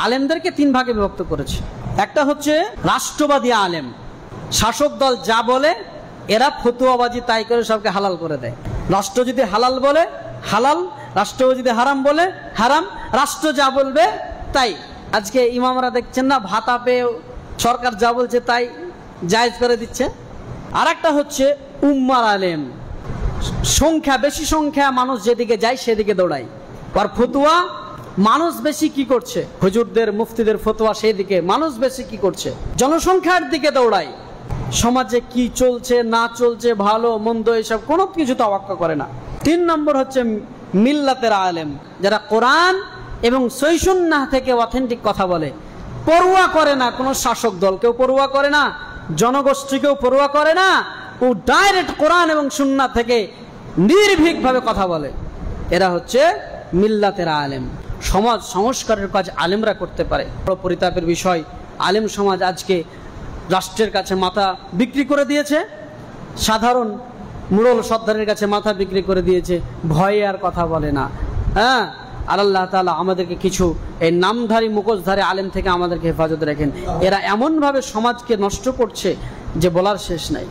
আলেমদেরকে তিন ভাগে বিভক্ত করেছে। একটা হচ্ছে রাষ্ট্রবাদী আলেম, শাসক দল যা বলে এরা ফতুয়াবাজি তাই করে সবকে হালাল করে দেয়। রাষ্ট্র যদি হালাল বলে হালাল, রাষ্ট্র যদি হারাম বলে হারাম, রাষ্ট্র যা বলবে তাই। আজকে ইমামরা দেখছেন না, ভাতা পেয়ে সরকার যা বলছে তাই জায়েজ করে দিচ্ছে। আর একটা হচ্ছে উম্মার আলেম, সংখ্যা বেশি সংখ্যা মানুষ যেদিকে যায় সেদিকে দৌড়ায়। আর ফতুয়া মানুষ বেশি কি করছে, হুজুরদের মুফতিদের ফতোয়া সেই দিকে, মানুষ বেশি কি করছে জনসংখ্যার দিকে দৌড়ায়। সমাজে কি চলছে না চলছে, ভালো মন্দ এসব কোনো কিছু তাওয়াক্কা করে না। 3 নম্বর হচ্ছে মিল্লাতের আলেম, যারা কোরআন এবং সহিহ সুন্নাহ থেকে অথেন্টিক কথা বলে, পরোয়া করে না কোনো শাসক দলকেও পরোয়া করে না, জনগোষ্ঠীকেও পরোয়া করে না, ও ডাইরেক্ট কোরআন এবং সুন্নাহ থেকে নির্ভীকভাবে কথা বলে। এরা হচ্ছে মিল্লাতের আলেম। সমাজ সংস্কারের কাজ আলেমরা করতে পারে। বড় পরিতাপের বিষয়, আলেম সমাজ আজকে রাষ্ট্রের কাছে মাথা বিক্রি করে দিয়েছে, সাধারণ মুরল সর্দারের কাছে মাথা বিক্রি করে দিয়েছে, ভয়ে আর কথা বলে না। হ্যাঁ, আর আল্লাহ তাআলা আমাদেরকে কিছু এই নামধারী মুখোশধারী আলেম থেকে আমাদেরকে হেফাজতে রাখেন। এরা এমনভাবে সমাজকে নষ্ট করছে যে বলার শেষ নাই।